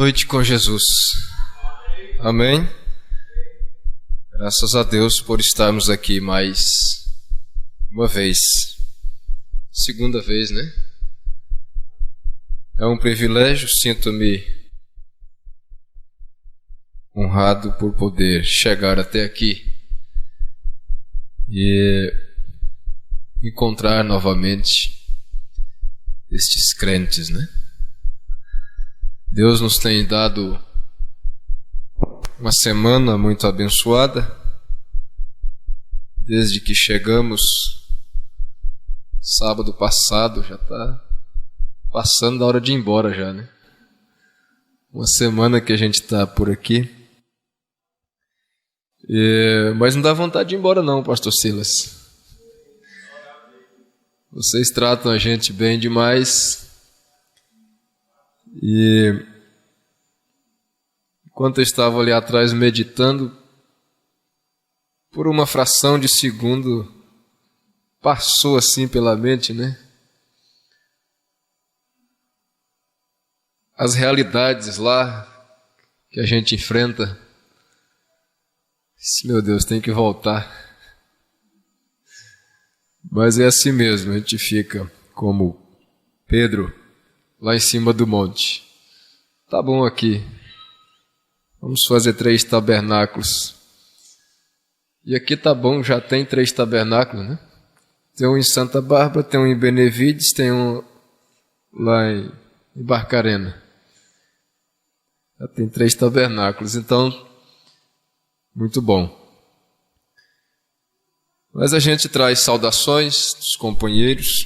noite com Jesus. Amém? Graças a Deus por estarmos aqui mais uma vez. Segunda vez, né? É um privilégio, sinto-me honrado por poder chegar até aqui e encontrar novamente estes crentes, né? Deus nos tem dado uma semana muito abençoada, desde que chegamos sábado passado, já está passando da hora de ir embora já, né? Uma semana que a gente está por aqui, mas não dá vontade de ir embora não, pastor Silas. Vocês tratam a gente bem demais. E enquanto eu estava ali atrás meditando, por uma fração de segundo passou assim pela mente, né? As realidades lá que a gente enfrenta. Meu Deus, tem que voltar. Mas é assim mesmo, a gente fica como Pedro lá em cima do monte. Tá bom aqui. Vamos fazer 3 tabernáculos. E aqui tá bom, já tem 3 tabernáculos, né? Tem um em Santa Bárbara, tem um em Benevides, tem um lá em Barcarena. Já tem 3 tabernáculos, então, muito bom. Mas a gente traz saudações dos companheiros.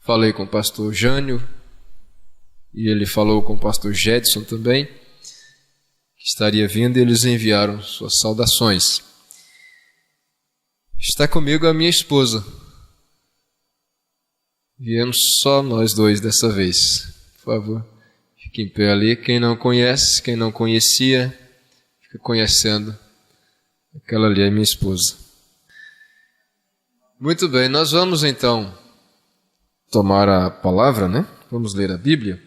Falei com o pastor Jânio, e ele falou com o pastor Jedson também, que estaria vindo, e eles enviaram suas saudações. Está comigo a minha esposa. Viemos só nós dois dessa vez. Por favor, fique em pé ali. Quem não conhece, quem não conhecia, fica conhecendo. Aquela ali é minha esposa. Muito bem, nós vamos então tomar a palavra, né? Vamos ler a Bíblia.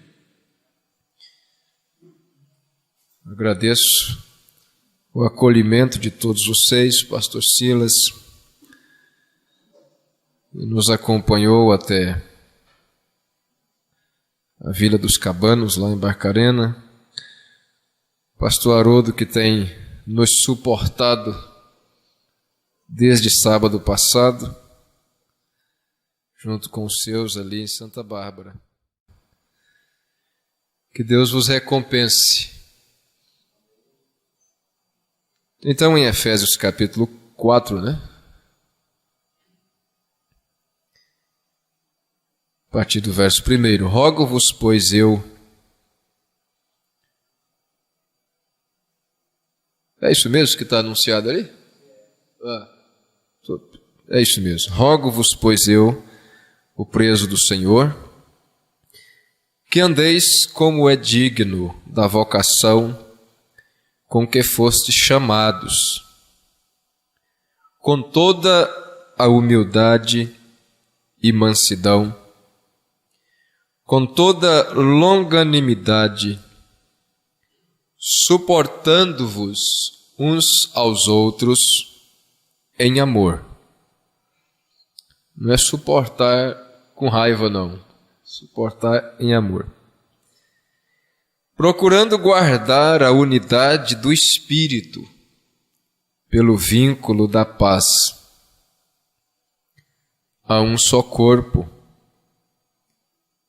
Agradeço o acolhimento de todos vocês, o pastor Silas, que nos acompanhou até a Vila dos Cabanos, lá em Barcarena, o pastor Haroldo, que tem nos suportado desde sábado passado, junto com os seus ali em Santa Bárbara. Que Deus vos recompense. Então, em Efésios capítulo 4, né? A partir do verso 1. Rogo-vos, pois eu... É isso mesmo que está anunciado ali? É isso mesmo. Rogo-vos, pois eu, o preso do Senhor, que andeis como é digno da vocação com que fostes chamados, com toda a humildade e mansidão, com toda longanimidade, suportando-vos uns aos outros em amor. Não é suportar com raiva, não. Suportar em amor. Procurando guardar a unidade do Espírito pelo vínculo da paz. Há um só corpo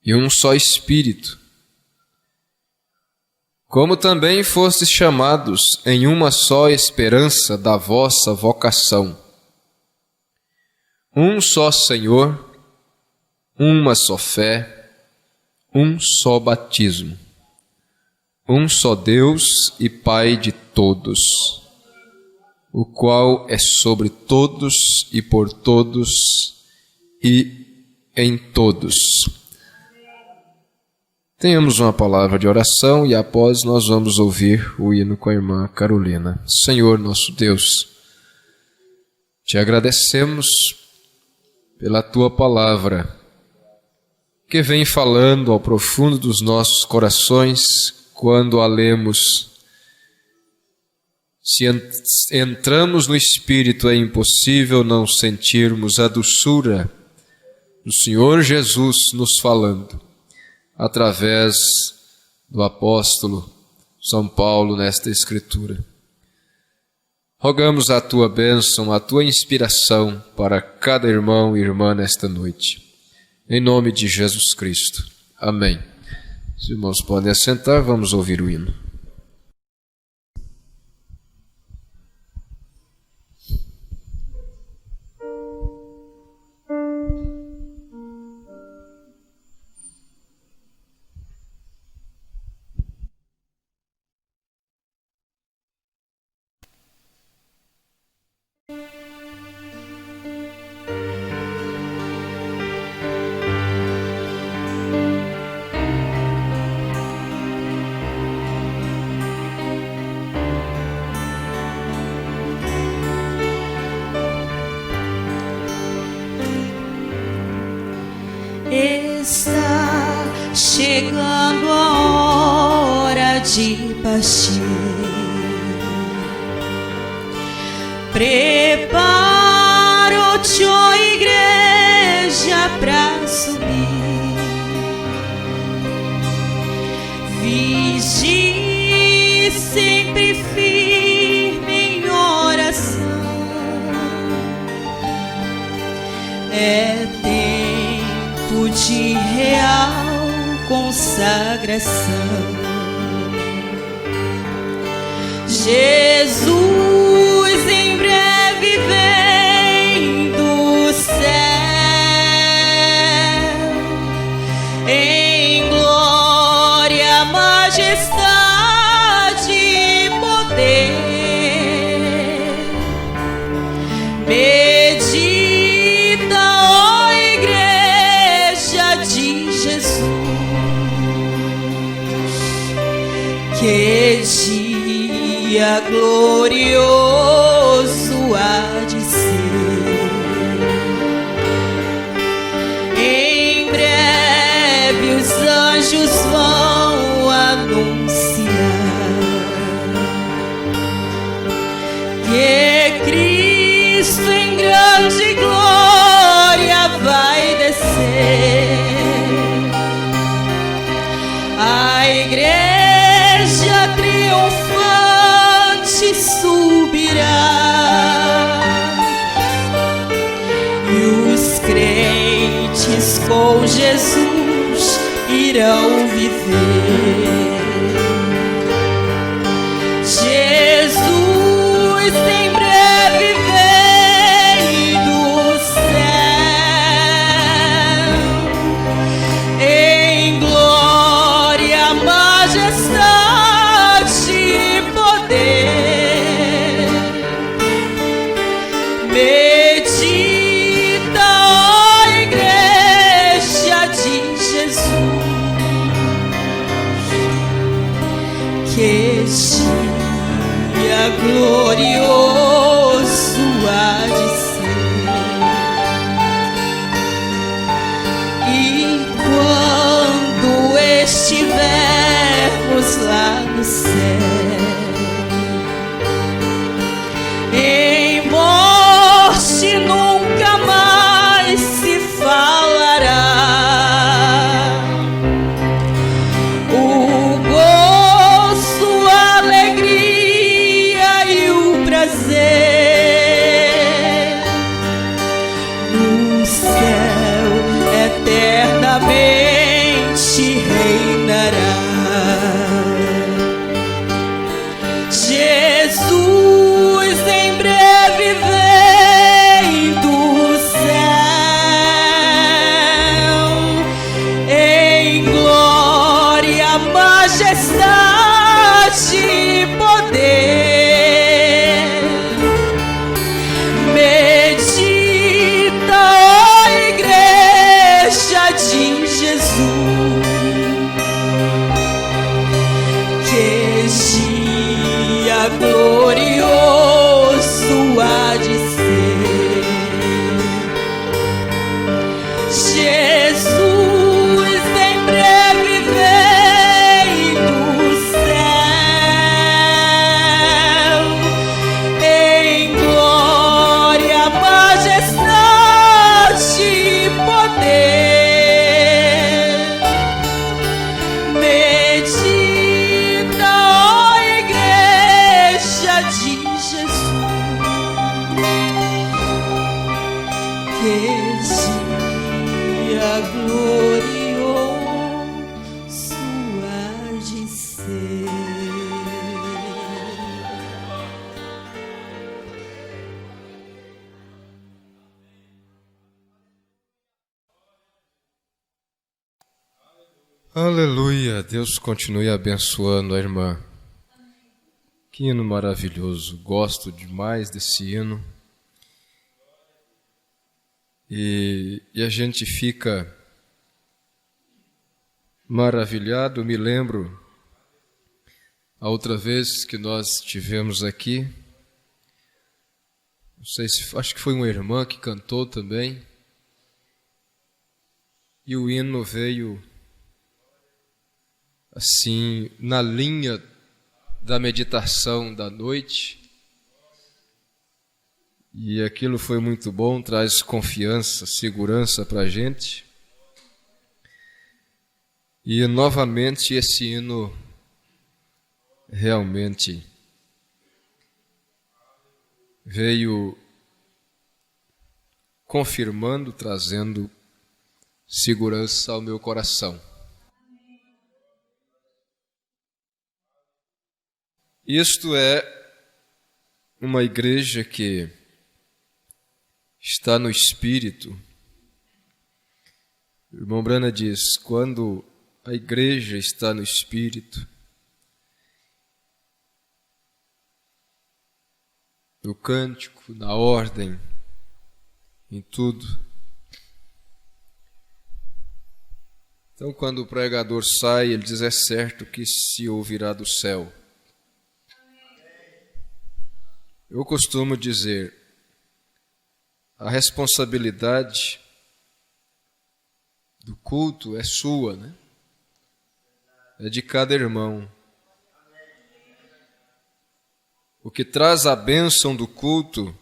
e um só Espírito. Como também fostes chamados em uma só esperança da vossa vocação. Um só Senhor, uma só fé, um só batismo. Um só Deus e Pai de todos, o qual é sobre todos e por todos e em todos. Tenhamos uma palavra de oração e após nós vamos ouvir o hino com a irmã Carolina. Senhor nosso Deus, te agradecemos pela tua palavra, que vem falando ao profundo dos nossos corações quando a lemos. Se entramos no Espírito, é impossível não sentirmos a doçura do Senhor Jesus nos falando, através do apóstolo São Paulo nesta Escritura. Rogamos a tua bênção, a tua inspiração para cada irmão e irmã nesta noite. Em nome de Jesus Cristo. Amém. Os irmãos podem assentar, vamos ouvir o hino. Está chegando a hora de partir. Prepara-te, ó igreja, pra subir. Vigie sempre firme em oração. É tempo de real consagração. Jesus em breve vem do céu, em glória, majestade e poder. Medita, ó igreja de Jesus, que dia glorioso há de ser. Em breve os anjos vão anunciar que Cristo em grande glória vai descer. A igreja triunfante subirá e os crentes com Jesus irão viver. Jesus em breve vem do céu, em glória, majestade e poder. Medita, ó igreja de Jesus, que dia glorioso há de ser. E quando estivermos lá no céu, em morte nunca mais se falará. O gozo, a alegria e o prazer no céu eternamente reinará. Jesus em breve vem do céu, em glória, majestade e poder. Medita, ó igreja de Jesus, que dia glorioso há de ser. Jesus em breve vem do ser. Aleluia, Deus continue abençoando a irmã. Que hino maravilhoso, gosto demais desse hino. E a gente fica maravilhado. Me lembro a outra vez que nós estivemos aqui, não sei se, acho que foi uma irmã que cantou também, e o hino veio assim, na linha da meditação da noite, e aquilo foi muito bom, traz confiança, segurança para a gente. E novamente esse hino realmente veio confirmando, trazendo segurança ao meu coração. Isto é uma igreja que está no Espírito. O irmão Brana diz, quando a igreja está no Espírito, no cântico, na ordem, em tudo. Então, quando o pregador sai, ele diz, é certo que se ouvirá do céu. Eu costumo dizer, a responsabilidade do culto é sua, né? É de cada irmão. O que traz a bênção do culto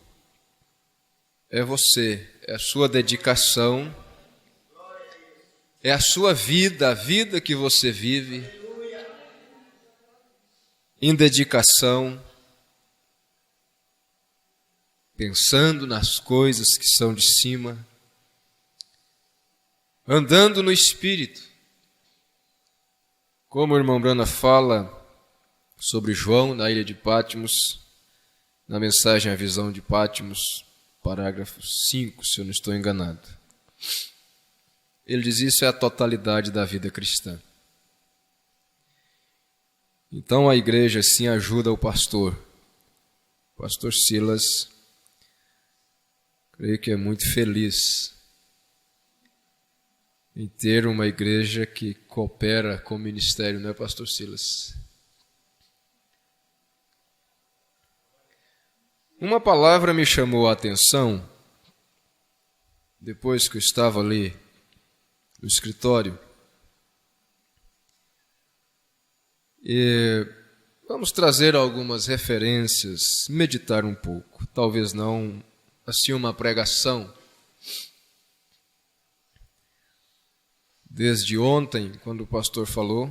é você, é a sua dedicação, é a sua vida, a vida que você vive em dedicação, pensando nas coisas que são de cima, andando no Espírito. Como o irmão Brana fala sobre João na ilha de Patmos, na mensagem A Visão de Patmos, parágrafo 5, se eu não estou enganado. Ele diz, isso é a totalidade da vida cristã. Então a igreja sim ajuda o pastor. O pastor Silas, creio que é muito feliz em ter uma igreja que coopera com o ministério, não é, pastor Silas? Uma palavra me chamou a atenção, depois que eu estava ali no escritório, e vamos trazer algumas referências, meditar um pouco, talvez não assim uma pregação. Desde ontem, quando o pastor falou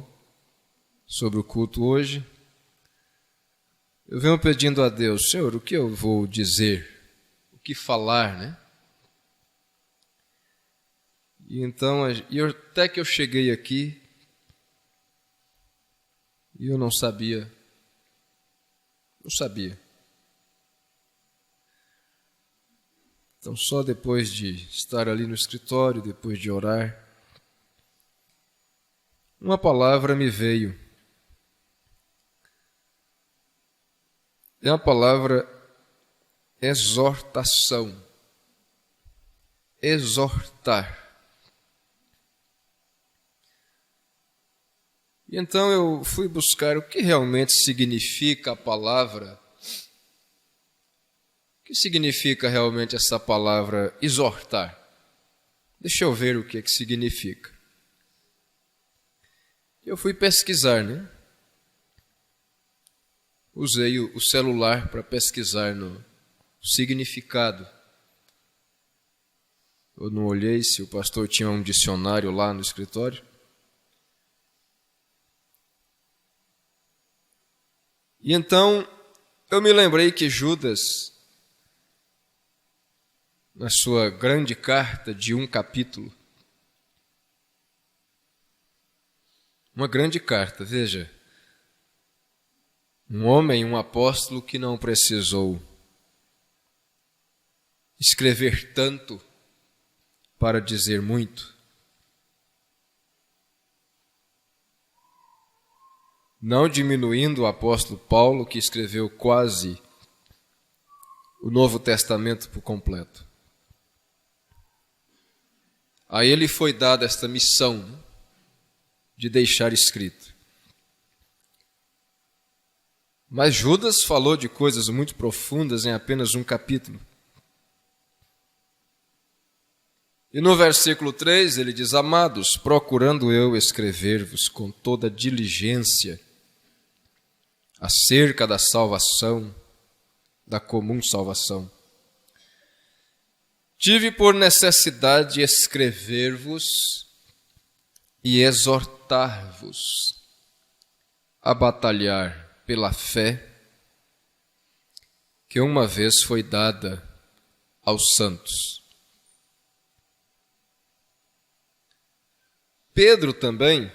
sobre o culto hoje, eu venho pedindo a Deus, Senhor, o que eu vou dizer? O que falar, né? E então, até que eu cheguei aqui, e eu não sabia. Então, só depois de estar ali no escritório, depois de orar, uma palavra me veio. É a palavra exortação. Exortar. E então eu fui buscar o que realmente significa a palavra. O que significa realmente essa palavra exortar? Deixa eu ver o que significa. Eu fui pesquisar, né? Usei o celular para pesquisar no significado. Eu não olhei se o pastor tinha um dicionário lá no escritório. E então eu me lembrei que Judas, na sua grande carta de 1 capítulo, uma grande carta, veja, Um homem, um apóstolo que não precisou escrever tanto para dizer muito. Não diminuindo o apóstolo Paulo, que escreveu quase o Novo Testamento por completo. A ele foi dada esta missão de deixar escrito. Mas Judas falou de coisas muito profundas em apenas um capítulo. E no versículo 3 ele diz: Amados, procurando eu escrever-vos com toda diligência acerca da salvação, da comum salvação, tive por necessidade escrever-vos e exortar-vos a batalhar pela fé que uma vez foi dada aos santos. Pedro também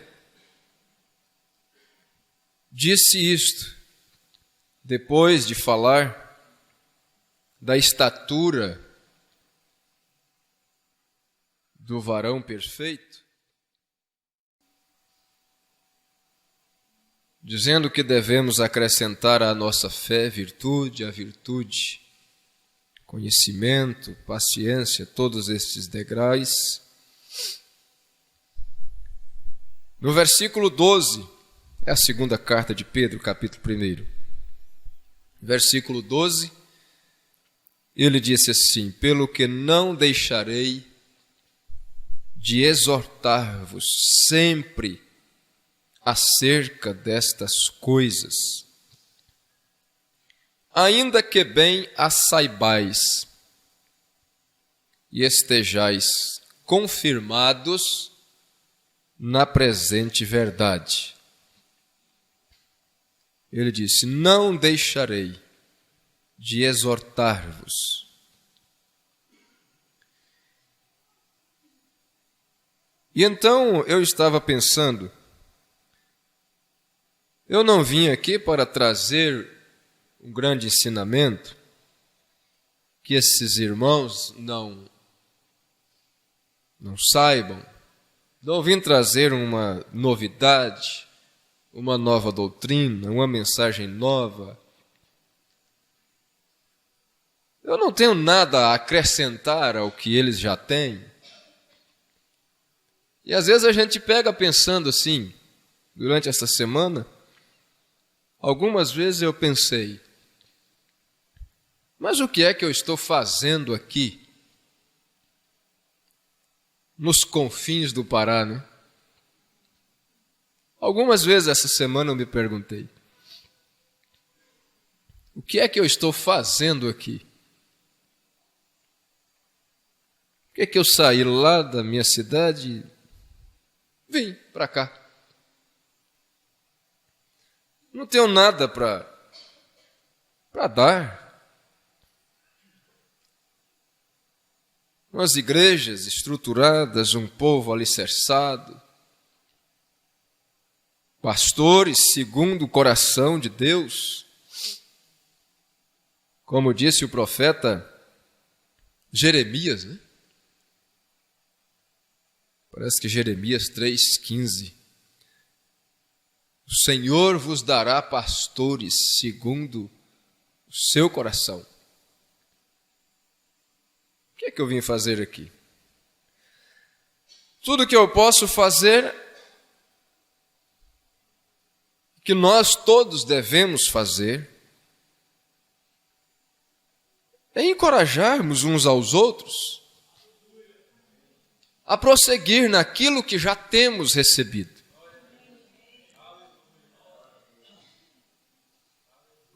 disse isto, depois de falar da estatura do varão perfeito, dizendo que devemos acrescentar à nossa fé virtude, a virtude, conhecimento, paciência, todos estes degraus. No versículo 12, é a segunda carta de Pedro, capítulo 1. Versículo 12, ele disse assim: Pelo que não deixarei de exortar-vos sempre acerca destas coisas, ainda que bem as saibais e estejais confirmados na presente verdade. Ele disse: Não deixarei de exortar-vos. E então eu estava pensando, eu não vim aqui para trazer um grande ensinamento que esses irmãos não saibam. Não vim trazer uma novidade, uma nova doutrina, uma mensagem nova. Eu não tenho nada a acrescentar ao que eles já têm. E às vezes a gente pega pensando assim, durante essa semana, algumas vezes eu pensei, mas o que é que eu estou fazendo aqui, nos confins do Pará, né? Algumas vezes essa semana eu me perguntei, o que é que eu estou fazendo aqui? Por que é que eu saí lá da minha cidade e vim para cá? Não tenho nada para dar. Umas igrejas estruturadas, um povo alicerçado, pastores segundo o coração de Deus. Como disse o profeta Jeremias, né? Parece que Jeremias 3,15. O Senhor vos dará pastores segundo o seu coração. O que é que eu vim fazer aqui? Tudo que eu posso fazer, que nós todos devemos fazer, é encorajarmos uns aos outros a prosseguir naquilo que já temos recebido.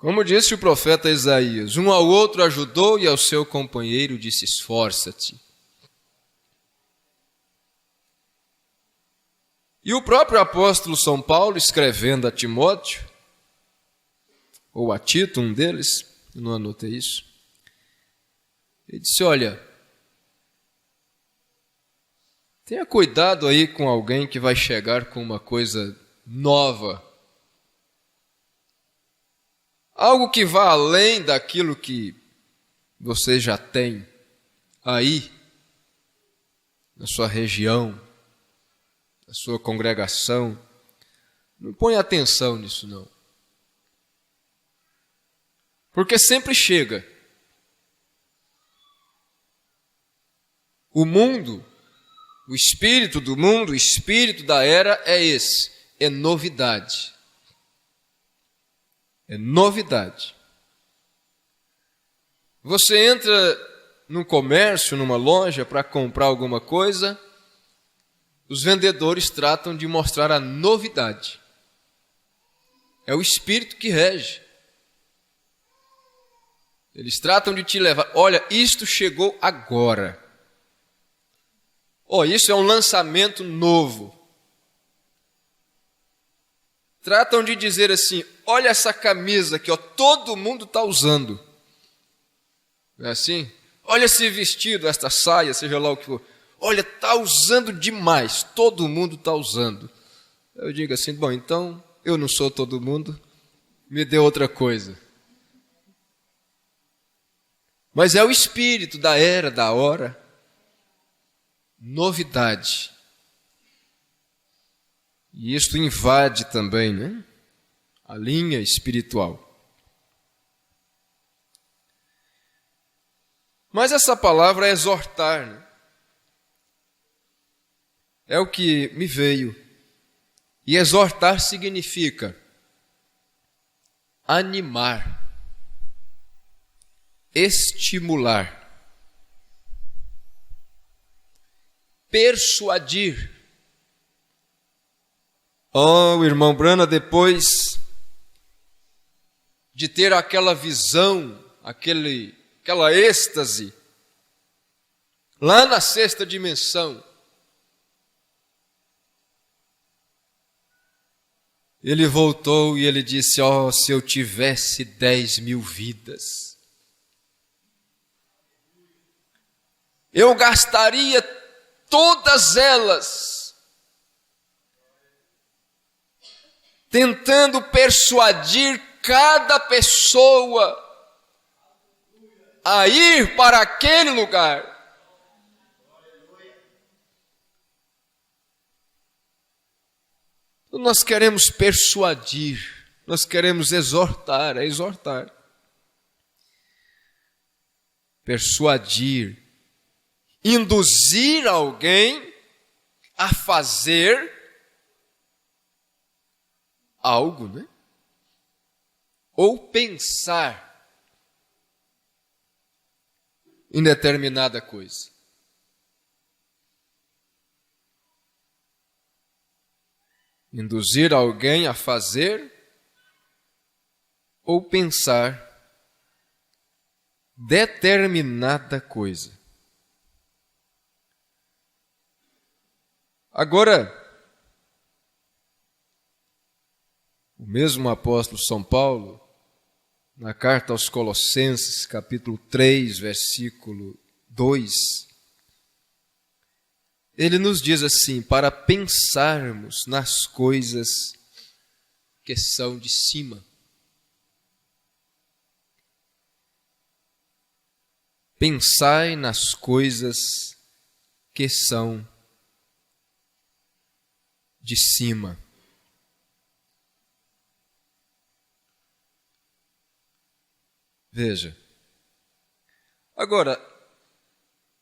Como disse o profeta Isaías, um ao outro ajudou e ao seu companheiro disse: esforça-te. E o próprio apóstolo São Paulo, escrevendo a Timóteo, ou a Tito, um deles, eu não anotei isso, ele disse: olha, tenha cuidado aí com alguém que vai chegar com uma coisa nova. algo que vá além daquilo que você já tem aí, na sua região, na sua congregação. Não ponha atenção nisso, não. Porque sempre chega. O mundo, o espírito do mundo, o espírito da era é esse, é novidade. É novidade. Você entra num comércio, numa loja, para comprar alguma coisa, os vendedores tratam de mostrar a novidade. É o espírito que rege. Eles tratam de te levar, olha, isto chegou agora. Isso é um lançamento novo. Tratam de dizer assim, olha essa camisa que todo mundo está usando. Não é assim? Olha esse vestido, esta saia, seja lá o que for. Olha, está usando demais, todo mundo está usando. Eu digo assim, bom, então eu não sou todo mundo, me dê outra coisa. Mas é o espírito da era, da hora. Novidade. E isto invade também, né, a linha espiritual. Mas essa palavra é exortar, né? É o que me veio. E exortar significa animar, estimular, persuadir. O irmão Brana, depois de ter aquela visão, aquela êxtase, lá na sexta dimensão, ele voltou e ele disse, se eu tivesse 10.000 vidas, eu gastaria todas elas tentando persuadir cada pessoa a ir para aquele lugar. Então nós queremos persuadir, nós queremos exortar, é exortar. Persuadir, induzir alguém a fazer algo, né? Ou pensar em determinada coisa. Induzir alguém a fazer ou pensar determinada coisa. Agora, o mesmo apóstolo São Paulo, na carta aos Colossenses, capítulo 3, versículo 2, ele nos diz assim, para pensarmos nas coisas que são de cima. Pensai nas coisas que são de cima. Veja. Agora,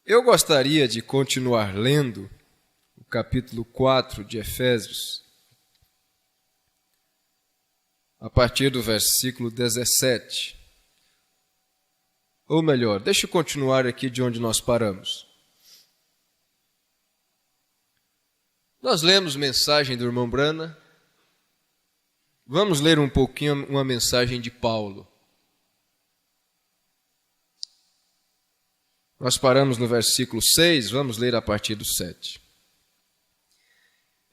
eu gostaria de continuar lendo o capítulo 4 de Efésios, a partir do versículo 17. Ou melhor, deixa eu continuar aqui de onde nós paramos. Nós lemos mensagem do irmão Brana. Vamos ler um pouquinho uma mensagem de Paulo. Nós paramos no versículo 6, vamos ler a partir do 7.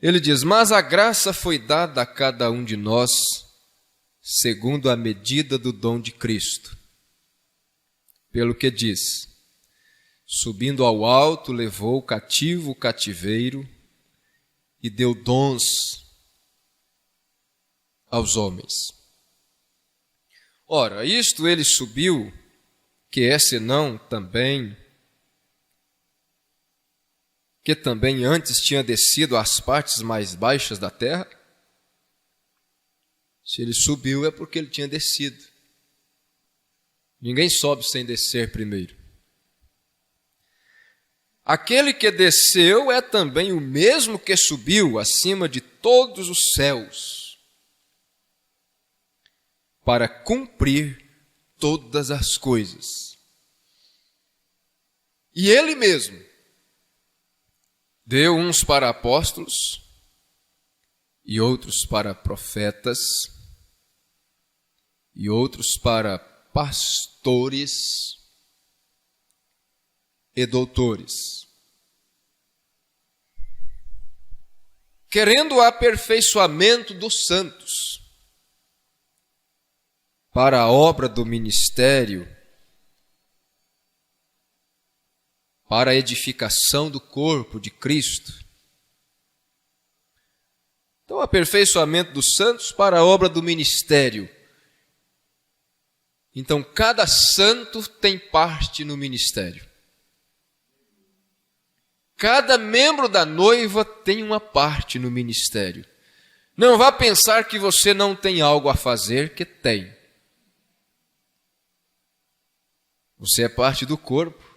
Ele diz, mas a graça foi dada a cada um de nós, segundo a medida do dom de Cristo. Pelo que diz, subindo ao alto, levou cativo o cativeiro e deu dons aos homens. Ora, isto ele subiu, que é senão também, que também antes tinha descido às partes mais baixas da terra? Se ele subiu é porque ele tinha descido. Ninguém sobe sem descer primeiro. Aquele que desceu é também o mesmo que subiu acima de todos os céus, para cumprir todas as coisas. E ele mesmo deu uns para apóstolos, e outros para profetas, e outros para pastores e doutores, querendo o aperfeiçoamento dos santos, para a obra do ministério, para a edificação do corpo de Cristo. Então, o aperfeiçoamento dos santos para a obra do ministério. Então, cada santo tem parte no ministério. Cada membro da noiva tem uma parte no ministério. Não vá pensar que você não tem algo a fazer, que tem. Você é parte do corpo.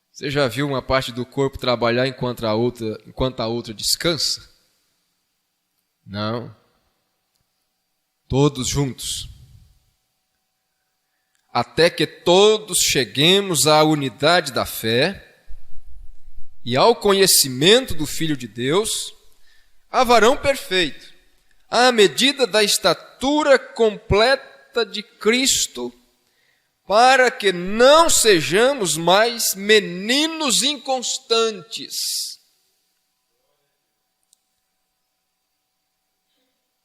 Você já viu uma parte do corpo trabalhar enquanto a outra descansa? Não. Todos juntos. Até que todos cheguemos à unidade da fé e ao conhecimento do Filho de Deus, a varão perfeito, à medida da estatura completa de Cristo, para que não sejamos mais meninos inconstantes.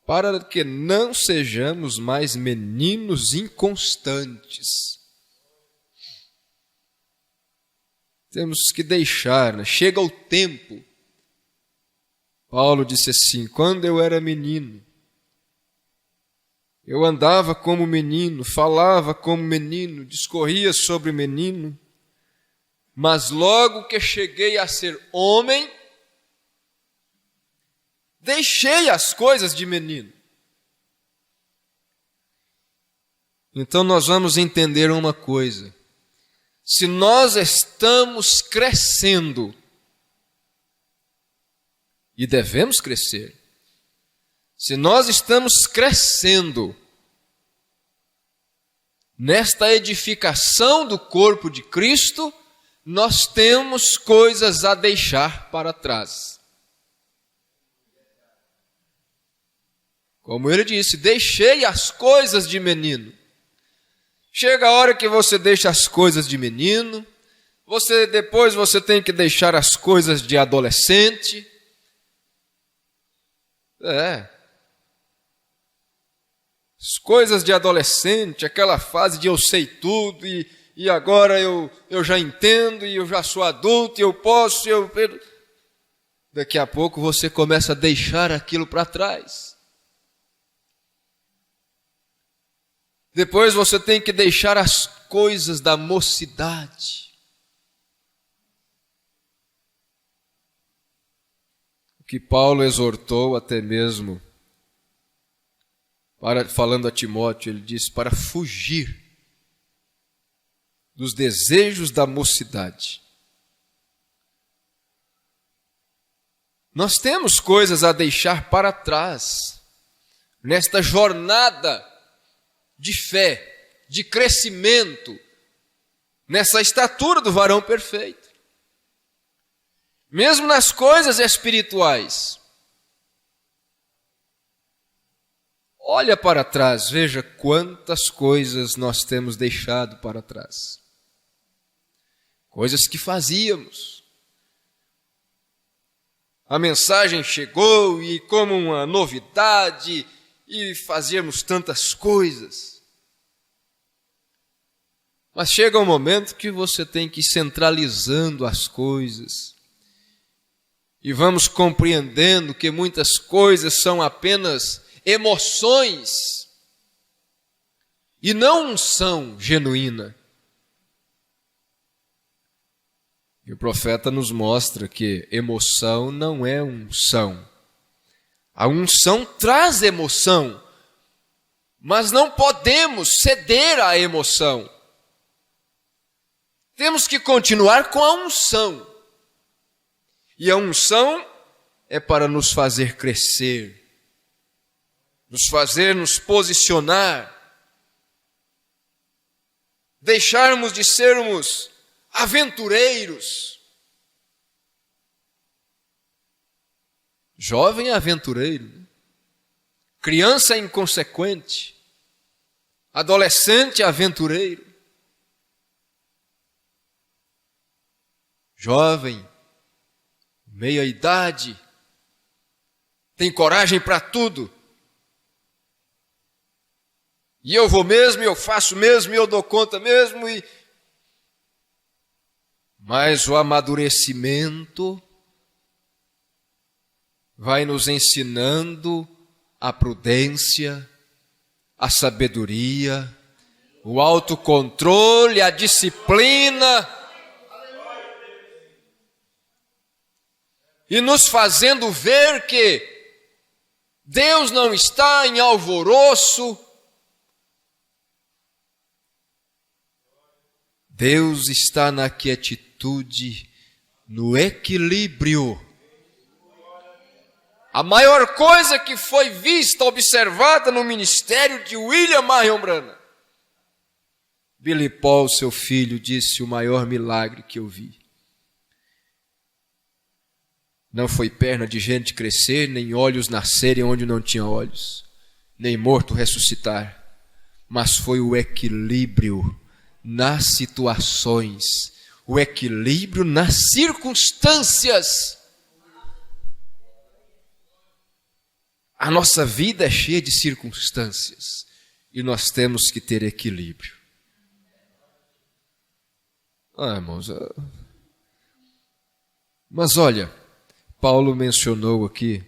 Para que não sejamos mais meninos inconstantes. Temos que deixar, né? Chega o tempo. Paulo disse assim: quando eu era menino, eu andava como menino, falava como menino, discorria sobre menino, mas logo que cheguei a ser homem, deixei as coisas de menino. Então nós vamos entender uma coisa. Se nós estamos crescendo, e devemos crescer, se nós estamos crescendo nesta edificação do corpo de Cristo, nós temos coisas a deixar para trás. Como ele disse, deixei as coisas de menino. Chega a hora que você deixa as coisas de menino, depois você tem que deixar as coisas de adolescente. As coisas de adolescente, aquela fase de eu sei tudo e agora eu já entendo e eu já sou adulto e eu posso. Daqui a pouco você começa a deixar aquilo para trás. Depois você tem que deixar as coisas da mocidade. O que Paulo exortou até mesmo, falando a Timóteo, ele disse para fugir dos desejos da mocidade. Nós temos coisas a deixar para trás, nesta jornada de fé, de crescimento, nessa estatura do varão perfeito. Mesmo nas coisas espirituais. Olha para trás, veja quantas coisas nós temos deixado para trás. Coisas que fazíamos. A mensagem chegou e como uma novidade, e fazíamos tantas coisas. Mas chega um momento que você tem que ir centralizando as coisas. E vamos compreendendo que muitas coisas são apenas emoções. e não unção genuína. E o profeta nos mostra que emoção não é unção. A unção traz emoção, mas não podemos ceder à emoção. Temos que continuar com a unção. E a unção é para nos fazer crescer, nos fazer nos posicionar, deixarmos de sermos aventureiros. Jovem aventureiro, criança inconsequente, adolescente aventureiro, jovem, meia idade, tem coragem para tudo. E eu vou mesmo, eu faço mesmo, eu dou conta mesmo. Mas o amadurecimento vai nos ensinando a prudência, a sabedoria, o autocontrole, a disciplina, e nos fazendo ver que Deus não está em alvoroço, Deus está na quietude, no equilíbrio. A maior coisa que foi vista, observada no ministério de William Marion Branham. Billy Paul, seu filho, disse: o maior milagre que eu vi não foi perna de gente crescer, nem olhos nascerem onde não tinha olhos, nem morto ressuscitar, mas foi o equilíbrio nas situações, o equilíbrio nas circunstâncias. A nossa vida é cheia de circunstâncias e nós temos que ter equilíbrio. Irmãos, mas olha, Paulo mencionou aqui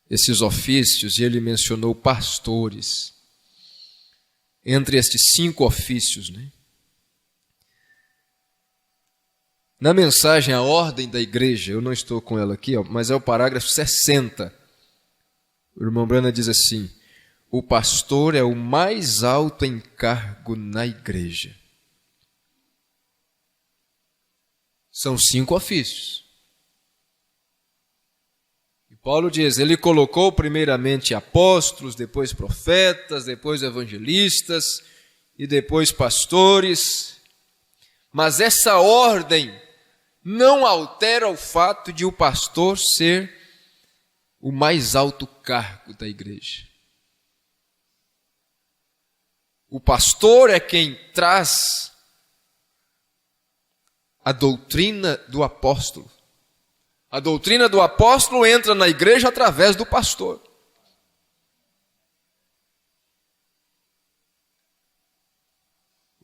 esses ofícios e ele mencionou pastores. Entre estes 5 ofícios, né? Na mensagem A Ordem da Igreja, eu não estou com ela aqui, mas é o parágrafo 60. O irmão Branham diz assim: o pastor é o mais alto encargo na igreja. São 5 ofícios. E Paulo diz, ele colocou primeiramente apóstolos, depois profetas, depois evangelistas e depois pastores. Mas essa ordem não altera o fato de o pastor ser o mais alto cargo da igreja. O pastor é quem traz a doutrina do apóstolo. A doutrina do apóstolo entra na igreja através do pastor.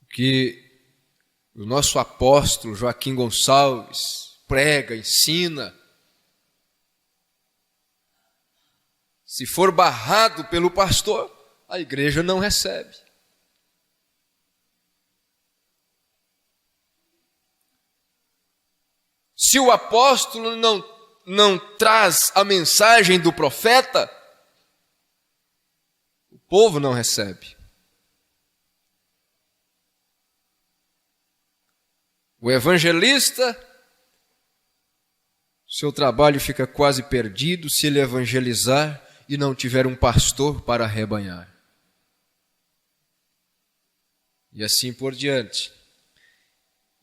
O que o nosso apóstolo Joaquim Gonçalves prega, ensina, se for barrado pelo pastor, a igreja não recebe. Se o apóstolo não traz a mensagem do profeta, o povo não recebe. O evangelista, seu trabalho fica quase perdido se ele evangelizar e não tiver um pastor para arrebanhar. E assim por diante.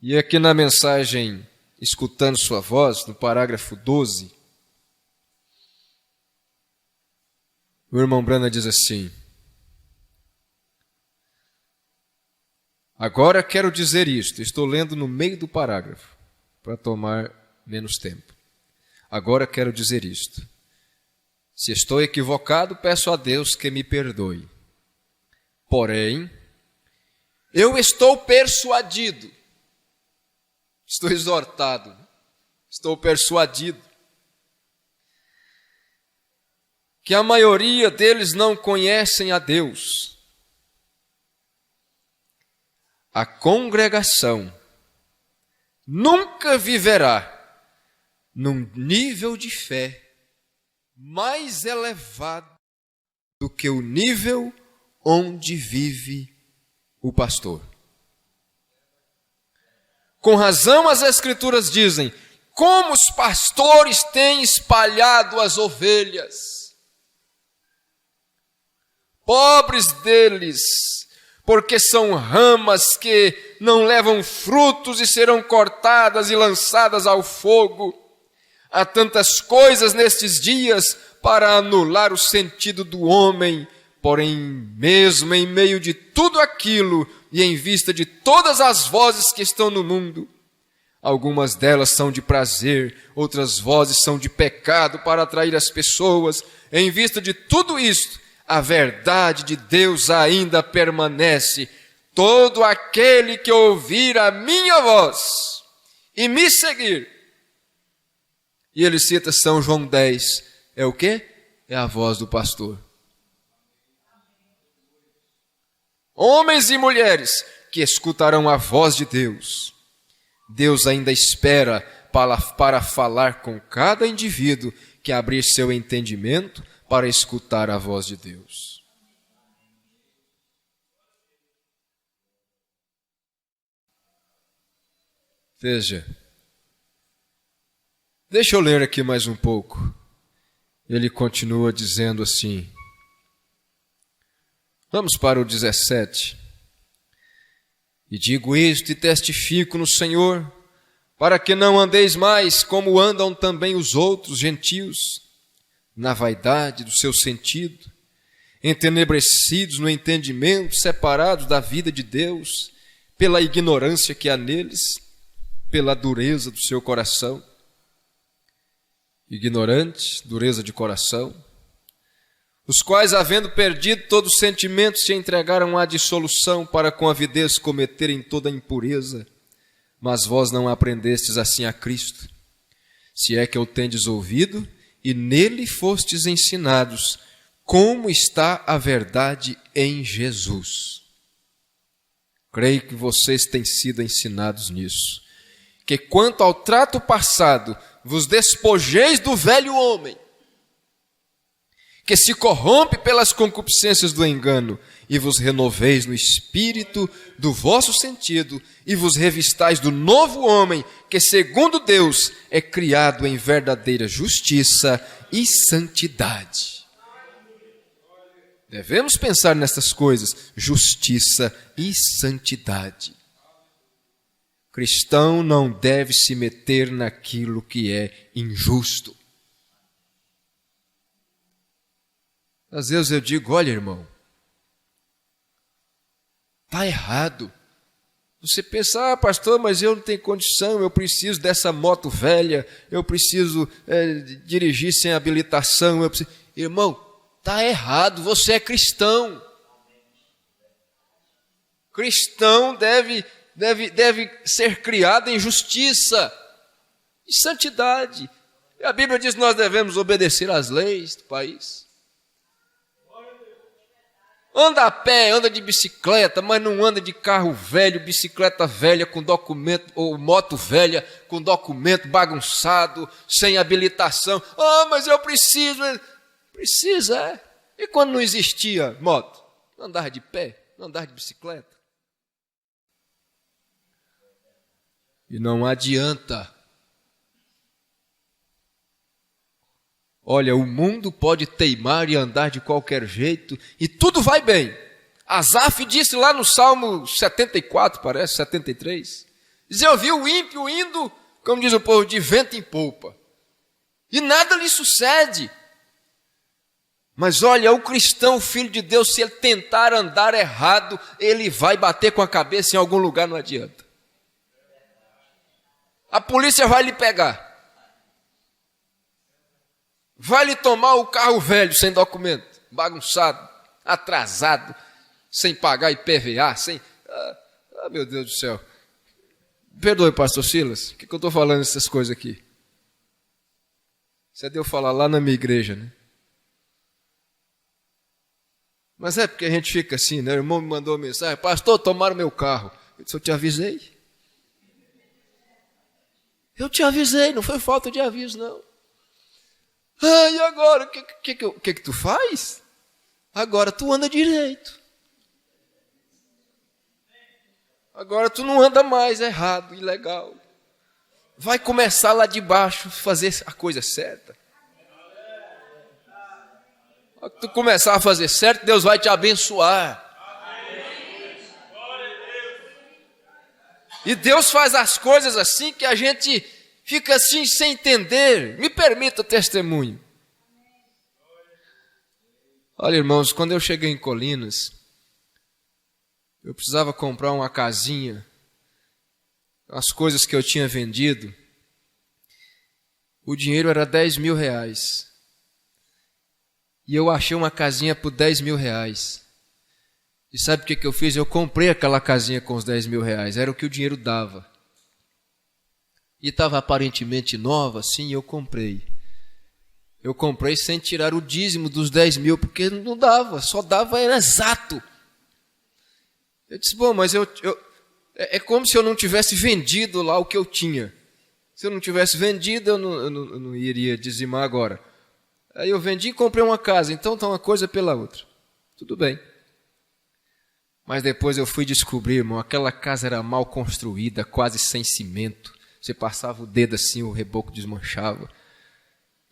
E aqui na mensagem Escutando Sua Voz, no parágrafo 12, o irmão Branham diz assim: agora quero dizer isto, estou lendo no meio do parágrafo, para tomar menos tempo. Agora quero dizer isto. Se estou equivocado, peço a Deus que me perdoe. Porém, eu estou persuadido, estou exortado, estou persuadido que a maioria deles não conhecem a Deus. A congregação nunca viverá num nível de fé mais elevado do que o nível onde vive o pastor. Com razão, as Escrituras dizem: como os pastores têm espalhado as ovelhas. Pobres deles, porque são ramas que não levam frutos e serão cortadas e lançadas ao fogo. Há tantas coisas nestes dias para anular o sentido do homem, porém, mesmo em meio de tudo aquilo e em vista de todas as vozes que estão no mundo, algumas delas são de prazer, outras vozes são de pecado para atrair as pessoas. Em vista de tudo isto, a verdade de Deus ainda permanece. Todo aquele que ouvir a minha voz e me seguir. E ele cita São João 10. É o quê? É a voz do pastor. Homens e mulheres que escutarão a voz de Deus. Deus ainda espera para falar com cada indivíduo que abrir seu entendimento para escutar a voz de Deus. Veja, deixa eu ler aqui mais um pouco. Ele continua dizendo assim. Vamos para o 17. E digo isto e testifico no Senhor, para que não andeis mais como andam também os outros gentios, na vaidade do seu sentido, entenebrecidos no entendimento, separados da vida de Deus, pela ignorância que há neles, pela dureza do seu coração. Ignorantes, dureza de coração, os quais, havendo perdido todos os sentimentos, se entregaram à dissolução para com avidez cometerem toda a impureza. Mas vós não aprendestes assim a Cristo, se é que o tendes ouvido e nele fostes ensinados, como está a verdade em Jesus. Creio que vocês têm sido ensinados nisso. Que quanto ao trato passado, vos despojeis do velho homem, que se corrompe pelas concupiscências do engano, e vos renoveis no espírito do vosso sentido, e vos revistais do novo homem, que segundo Deus é criado em verdadeira justiça e santidade. Devemos pensar nessas coisas, justiça e santidade. Cristão não deve se meter naquilo que é injusto. Às vezes eu digo, olha irmão, está errado. Você pensa, pastor, mas eu não tenho condição, eu preciso dessa moto velha, eu preciso dirigir sem habilitação. Irmão, está errado, você é cristão. Cristão deve ser criado em justiça e santidade. E a Bíblia diz que nós devemos obedecer às leis do país. Anda a pé, anda de bicicleta, mas não anda de carro velho, bicicleta velha com documento, ou moto velha com documento bagunçado, sem habilitação. Ah, mas eu preciso. Precisa, é. E quando não existia moto? Não andava de pé, não andava de bicicleta. E não adianta. Olha, o mundo pode teimar e andar de qualquer jeito e tudo vai bem. Asaf disse lá no Salmo 74, parece, 73. Diz, eu vi o ímpio indo, como diz o povo, de vento em polpa. E nada lhe sucede. Mas olha, o cristão, o filho de Deus, se ele tentar andar errado, ele vai bater com a cabeça em algum lugar, não adianta. A polícia vai lhe pegar. Vai lhe tomar o carro velho, sem documento, bagunçado, atrasado, sem pagar IPVA, sem... meu Deus do céu. Perdoe, pastor Silas, o que eu estou falando essas coisas aqui? Isso é de eu falar lá na minha igreja, né? Mas é porque a gente fica assim, né? O irmão me mandou uma mensagem: pastor, tomaram meu carro. Eu disse: eu te avisei. Eu te avisei, não foi falta de aviso, não. Ah, e agora? O que tu faz? Agora tu anda direito. Agora tu não anda mais errado, ilegal. Vai começar lá de baixo, fazer a coisa certa. Quando tu começar a fazer certo, Deus vai te abençoar. E Deus faz as coisas assim que a gente fica assim sem entender. Me permita o testemunho. Olha, irmãos, quando eu cheguei em Colinas, eu precisava comprar uma casinha, as coisas que eu tinha vendido, o dinheiro era R$10.000. E eu achei uma casinha por R$10.000. E sabe o que eu fiz? Eu comprei aquela casinha com os R$10.000. Era o que o dinheiro dava. E estava aparentemente nova, sim, eu comprei. Eu comprei sem tirar o dízimo dos 10.000, porque não dava, só dava, era exato. Eu disse: bom, mas é como se eu não tivesse vendido lá o que eu tinha. Se eu não tivesse vendido, eu não iria dizimar agora. Aí eu vendi e comprei uma casa, então está uma coisa pela outra. Tudo bem. Mas depois eu fui descobrir, irmão, aquela casa era mal construída, quase sem cimento. Você passava o dedo assim, o reboco desmanchava.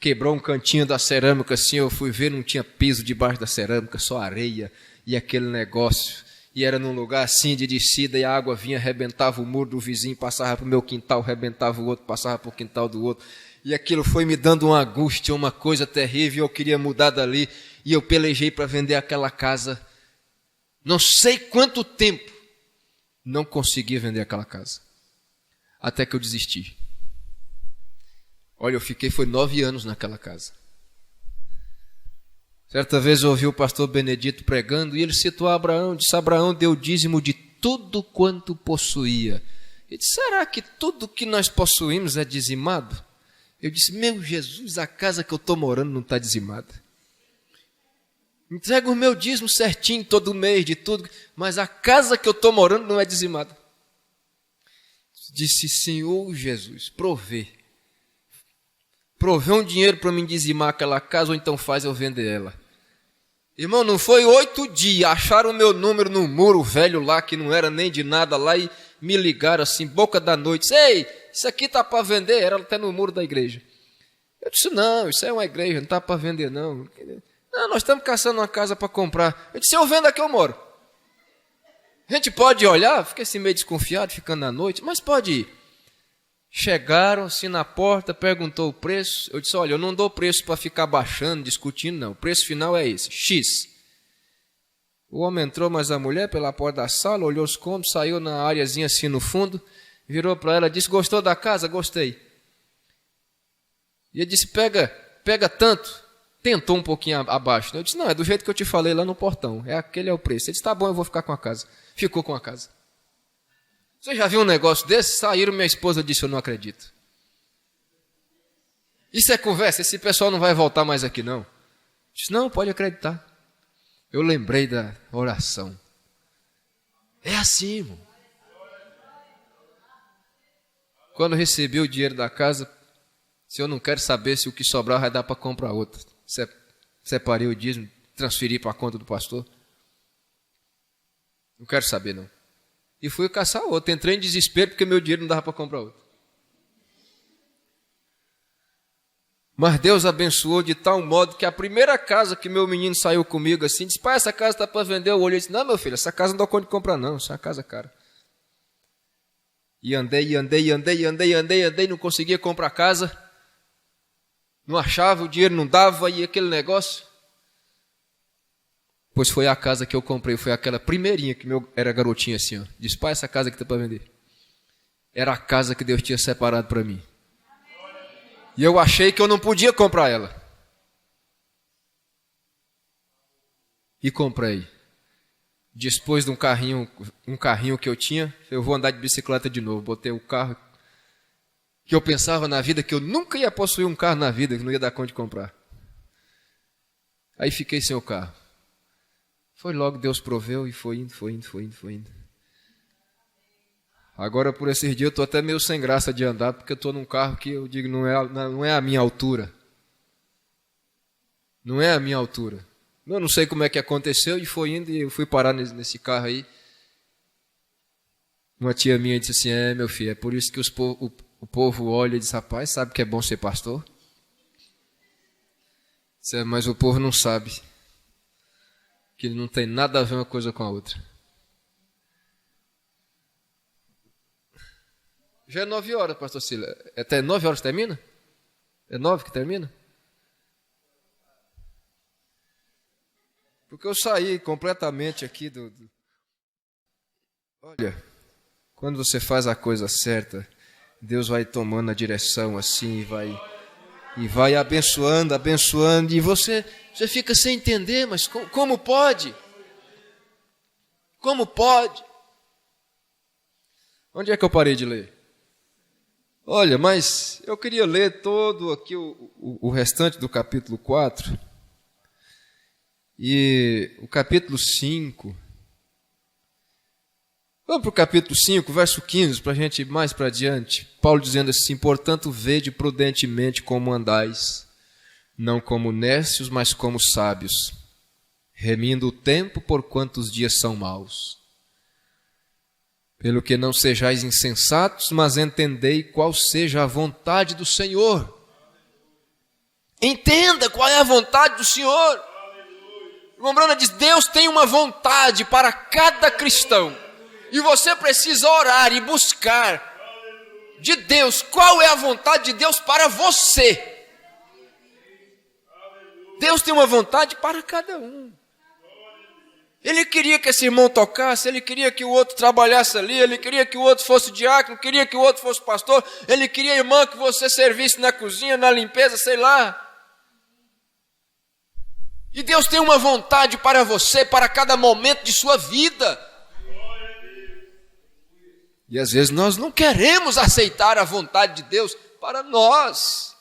Quebrou um cantinho da cerâmica assim, eu fui ver, não tinha piso debaixo da cerâmica, só areia e aquele negócio. E era num lugar assim de descida e a água vinha, arrebentava o muro do vizinho, passava para o meu quintal, arrebentava o outro, passava para o quintal do outro. E aquilo foi me dando uma angústia, uma coisa terrível, eu queria mudar dali. E eu pelejei para vender aquela casa. Não sei quanto tempo, não consegui vender aquela casa. Até que eu desisti. Olha, eu fiquei, foi 9 anos naquela casa. Certa vez eu ouvi o pastor Benedito pregando e ele citou Abraão, disse: Abraão deu dízimo de tudo quanto possuía. Ele disse: será que tudo que nós possuímos é dizimado? Eu disse: meu Jesus, a casa que eu estou morando não está dizimada. Entrego o meu dízimo certinho todo mês de tudo, mas a casa que eu estou morando não é dizimada. Disse: Senhor Jesus, provê um dinheiro para mim dizimar aquela casa, ou então faz eu vender ela. Irmão, não foi 8 dias, acharam o meu número no muro velho lá, que não era nem de nada lá, e me ligaram assim, boca da noite: ei, isso aqui está para vender? Era até no muro da igreja. Eu disse: não, isso é uma igreja, não está para vender não. Não, nós estamos caçando uma casa para comprar. Eu disse: eu vendo aqui eu moro. A gente pode olhar? Fiquei assim meio desconfiado, ficando à noite, mas pode ir. Chegaram assim na porta, perguntou o preço. Eu disse: olha, eu não dou preço para ficar baixando, discutindo, não. O preço final é esse, X. O homem entrou, mas a mulher, pela porta da sala, olhou os cômodos, saiu na areazinha assim no fundo, virou para ela, disse: gostou da casa? Gostei. E ele disse: pega tanto. Tentou um pouquinho abaixo. Eu disse: não, é do jeito que eu te falei lá no portão. Aquele é o preço. Ele disse: tá bom, eu vou ficar com a casa. Ficou com a casa. Você já viu um negócio desse? Saíram, minha esposa disse: eu não acredito. Isso é conversa, esse pessoal não vai voltar mais aqui não. Eu disse: não, pode acreditar. Eu lembrei da oração. É assim, irmão. Quando eu recebi o dinheiro da casa, se eu não quero saber se o que sobrar vai dar para comprar outra. Separei o dízimo, transferi para a conta do pastor. Não quero saber não. E fui caçar outra. Entrei em desespero porque meu dinheiro não dava para comprar outra. Mas Deus abençoou de tal modo que a primeira casa que meu menino saiu comigo assim, disse: pai, essa casa está para vender. Eu olhei e disse: não, meu filho, essa casa não dá conta de comprar não, essa é uma casa cara. E andei, não conseguia comprar casa. Não achava, o dinheiro não dava, e aquele negócio. Pois foi a casa que eu comprei, foi aquela primeirinha que era garotinho assim, ó. Disse: pai, essa casa que está para vender. Era a casa que Deus tinha separado para mim. E eu achei que eu não podia comprar ela. E comprei. Depois de um carrinho que eu tinha, eu vou andar de bicicleta de novo. Botei o carro que eu pensava na vida que eu nunca ia possuir um carro na vida, que não ia dar conta de comprar. Aí fiquei sem o carro. Foi logo, Deus proveu e foi indo. Agora, por esses dias, eu estou até meio sem graça de andar, porque eu estou num carro que eu digo não é a minha altura. Não é a minha altura. Eu não sei como é que aconteceu, e foi indo, e eu fui parar nesse carro aí. Uma tia minha disse assim, meu filho, é por isso que o povo olha e diz, rapaz, sabe que é bom ser pastor? Disse, mas o povo não sabe que não tem nada a ver uma coisa com a outra. Já é 9 horas, pastor Cília. Até 9 horas termina? É 9 que termina? Porque eu saí completamente aqui Olha, quando você faz a coisa certa, Deus vai tomando a direção assim e vai abençoando, e você fica sem entender, mas como pode? Como pode? Onde é que eu parei de ler? Olha, mas eu queria ler todo aqui o restante do capítulo 4 e o capítulo 5. Vamos para o capítulo 5, verso 15, para a gente ir mais para adiante. Paulo dizendo assim, portanto, vede prudentemente como andais, não como nércios, mas como sábios, remindo o tempo, porquanto os dias são maus. Pelo que não sejais insensatos, mas entendei qual seja a vontade do Senhor. Entenda qual é a vontade do Senhor. O irmão Branham diz, Deus tem uma vontade para cada cristão. E você precisa orar e buscar de Deus qual é a vontade de Deus para você. Deus tem uma vontade para cada um. Ele queria que esse irmão tocasse, ele queria que o outro trabalhasse ali, ele queria que o outro fosse diácono, queria que o outro fosse pastor, ele queria, irmã, que você servisse na cozinha, na limpeza, sei lá. E Deus tem uma vontade para você, para cada momento de sua vida. E às vezes nós não queremos aceitar a vontade de Deus para nós.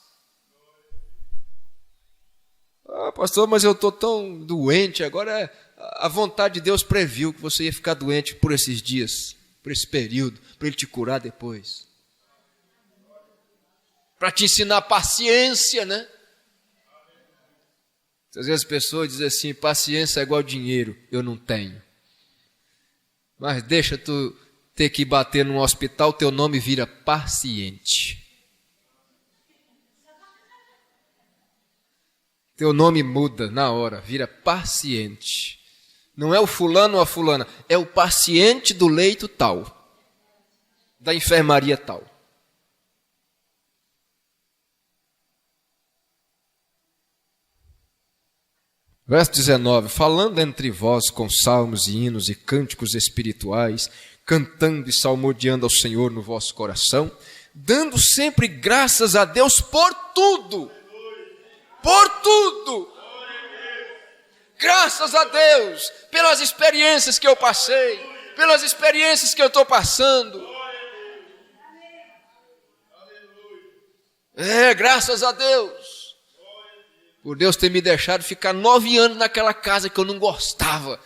Ah, pastor, mas eu estou tão doente, agora a vontade de Deus previu que você ia ficar doente por esses dias, por esse período, para Ele te curar depois. Para te ensinar paciência, né? Às vezes as pessoas dizem assim, paciência é igual dinheiro, eu não tenho. Mas deixa tu ter que bater num hospital, teu nome vira paciente. Teu nome muda na hora, vira paciente. Não é o fulano ou a fulana, é o paciente do leito tal, da enfermaria tal. Verso 19, falando entre vós com salmos e hinos e cânticos espirituais, cantando e salmodiando ao Senhor no vosso coração, dando sempre graças a Deus por tudo. Por tudo. Graças a Deus pelas experiências que eu passei, pelas experiências que eu estou passando. Graças a Deus. Por Deus ter me deixado ficar 9 anos naquela casa que eu não gostava.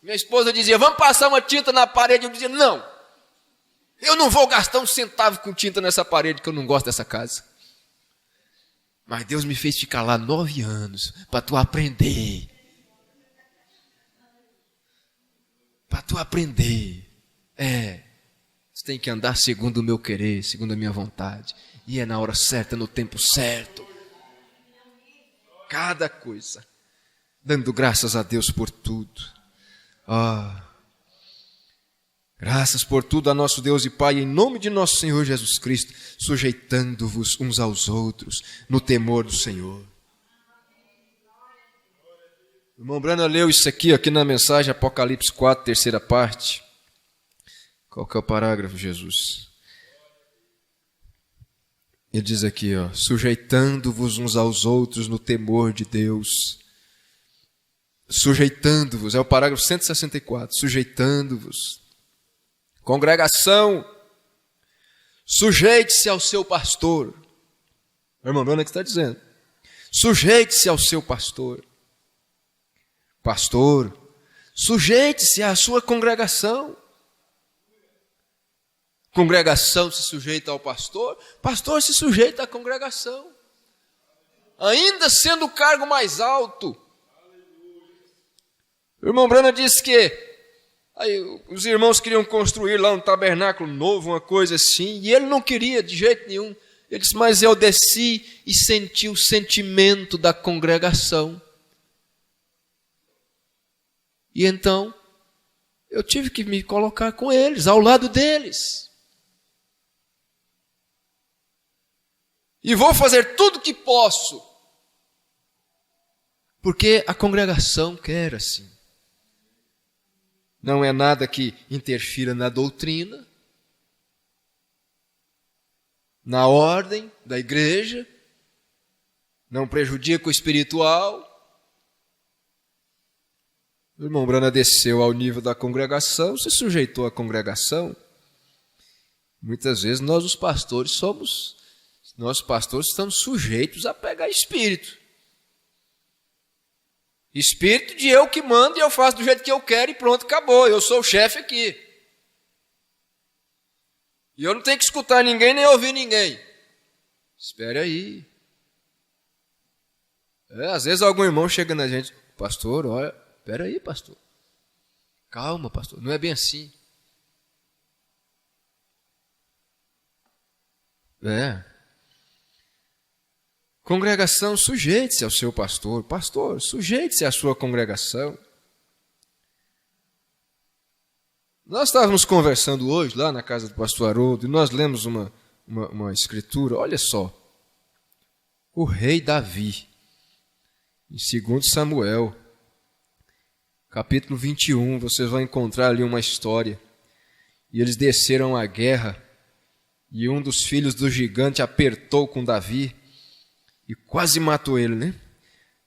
Minha esposa dizia, vamos passar uma tinta na parede. Eu dizia, não. Eu não vou gastar um centavo com tinta nessa parede que eu não gosto dessa casa. Mas Deus me fez ficar lá 9 anos para tu aprender. Para tu aprender. Você tem que andar segundo o meu querer, segundo a minha vontade. E é na hora certa, no tempo certo. Cada coisa. Dando graças a Deus por tudo. Graças por tudo a nosso Deus e Pai, em nome de nosso Senhor Jesus Cristo, sujeitando-vos uns aos outros no temor do Senhor. O irmão Branham leu isso aqui na mensagem Apocalipse 4, terceira parte. Qual que é o parágrafo, Jesus? Ele diz aqui, sujeitando-vos uns aos outros no temor de Deus. Sujeitando-vos, é o parágrafo 164, sujeitando-vos. Congregação, sujeite-se ao seu pastor. O irmão Branham que está dizendo. Sujeite-se ao seu pastor. Pastor, Sujeite-se à sua congregação. Congregação se sujeita ao pastor, pastor se sujeita à congregação. Ainda sendo o cargo mais alto. O irmão Branham disse que aí, os irmãos queriam construir lá um tabernáculo novo, uma coisa assim, e ele não queria de jeito nenhum. Ele disse, mas eu desci e senti o sentimento da congregação. E então, eu tive que me colocar com eles, ao lado deles. E vou fazer tudo o que posso, porque a congregação quer assim. Não é nada que interfira na doutrina, na ordem da igreja, não prejudica o espiritual. O irmão Branham desceu ao nível da congregação, se sujeitou à congregação. Muitas vezes nós, os pastores, estamos sujeitos a pegar espírito. Espírito de eu que mando e eu faço do jeito que eu quero e pronto, acabou. Eu sou o chefe aqui. E eu não tenho que escutar ninguém nem ouvir ninguém. Espere aí. Às vezes algum irmão chega na gente, pastor, olha, espera aí, pastor. Calma, pastor, não é bem assim. Congregação, sujeite-se ao seu pastor. Pastor, sujeite-se à sua congregação. Nós estávamos conversando hoje lá na casa do pastor Haroldo e nós lemos uma escritura. Olha só. O rei Davi, em 2 Samuel, capítulo 21, vocês vão encontrar ali uma história. E eles desceram à guerra e um dos filhos do gigante apertou com Davi e quase matou ele, né?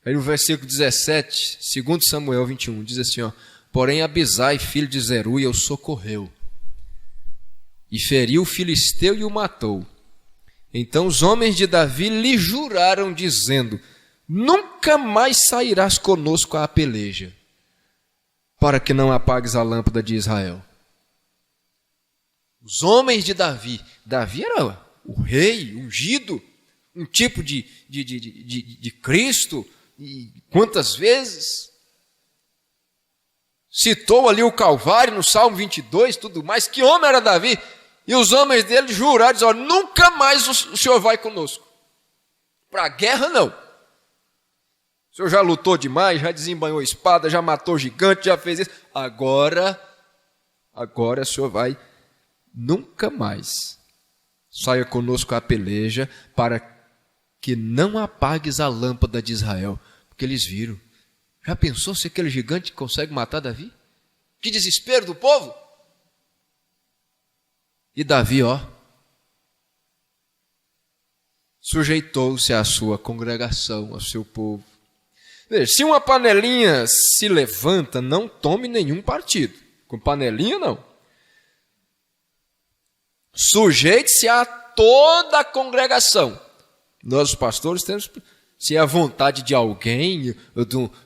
Aí no versículo 17, 2 Samuel 21, diz assim, ó, porém Abisai, filho de Zeruia, o socorreu, e feriu o filisteu e o matou. Então os homens de Davi lhe juraram, dizendo, nunca mais sairás conosco à peleja, para que não apagues a lâmpada de Israel. Os homens de Davi, Davi era o rei ungido, um tipo de Cristo, e quantas vezes citou ali o Calvário no Salmo 22, tudo mais, que homem era Davi, e os homens dele juraram, diziam, nunca mais o senhor vai conosco, para a guerra não, o senhor já lutou demais, já desembanhou espada, já matou gigante, já fez isso, agora o senhor vai, nunca mais saia conosco à peleja, para que não apagues a lâmpada de Israel. Porque eles viram. Já pensou se aquele gigante consegue matar Davi? Que desespero do povo! E Davi, sujeitou-se à sua congregação, ao seu povo. Veja, se uma panelinha se levanta, não tome nenhum partido. Com panelinha, não. Sujeite-se a toda a congregação. Nós, os pastores, temos, se é a vontade de alguém,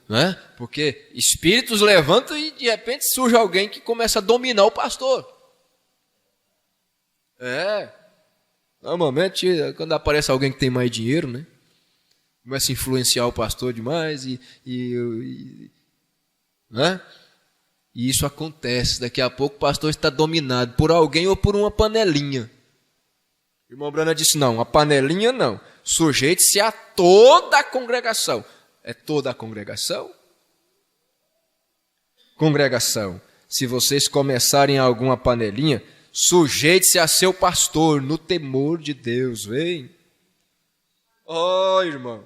né? Porque espíritos levantam e de repente surge alguém que começa a dominar o pastor. Normalmente, quando aparece alguém que tem mais dinheiro, né? Começa a influenciar o pastor demais né? E isso acontece. Daqui a pouco o pastor está dominado por alguém ou por uma panelinha. O irmão Branham disse, não, a panelinha não. Sujeite-se a toda a congregação. É toda a congregação? Congregação, se vocês começarem alguma panelinha, sujeite-se a seu pastor, no temor de Deus, vem. Irmão,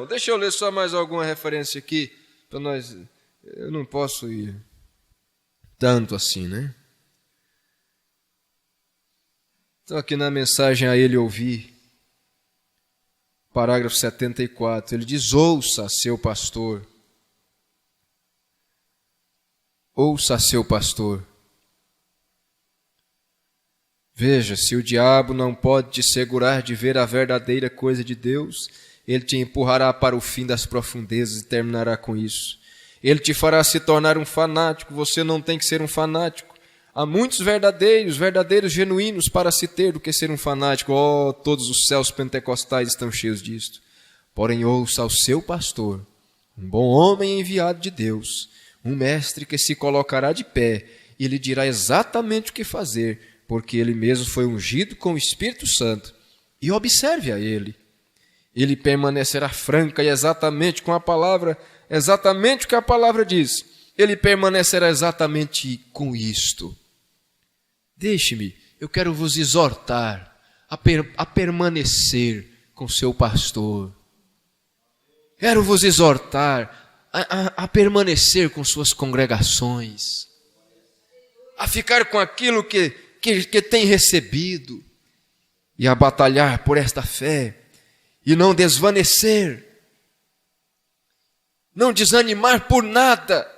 deixa eu ler só mais alguma referência aqui, para nós, eu não posso ir tanto assim, né? Então aqui na mensagem a ele ouvir, parágrafo 74, ele diz, ouça seu pastor. Ouça seu pastor. Veja, se o diabo não pode te segurar de ver a verdadeira coisa de Deus, ele te empurrará para o fim das profundezas e terminará com isso. Ele te fará se tornar um fanático. Você não tem que ser um fanático. Há muitos verdadeiros genuínos para se ter do que ser um fanático. Oh, todos os céus pentecostais estão cheios disto. Porém, ouça ao seu pastor, um bom homem enviado de Deus, um mestre que se colocará de pé e lhe dirá exatamente o que fazer, porque ele mesmo foi ungido com o Espírito Santo. E observe a ele. Ele permanecerá franca e exatamente com a palavra, exatamente o que a palavra diz. Ele permanecerá exatamente com isto. Deixe-me, eu quero vos exortar a permanecer com seu pastor. Quero vos exortar a permanecer com suas congregações, a ficar com aquilo que tem recebido e a batalhar por esta fé e não desvanecer, não desanimar por nada.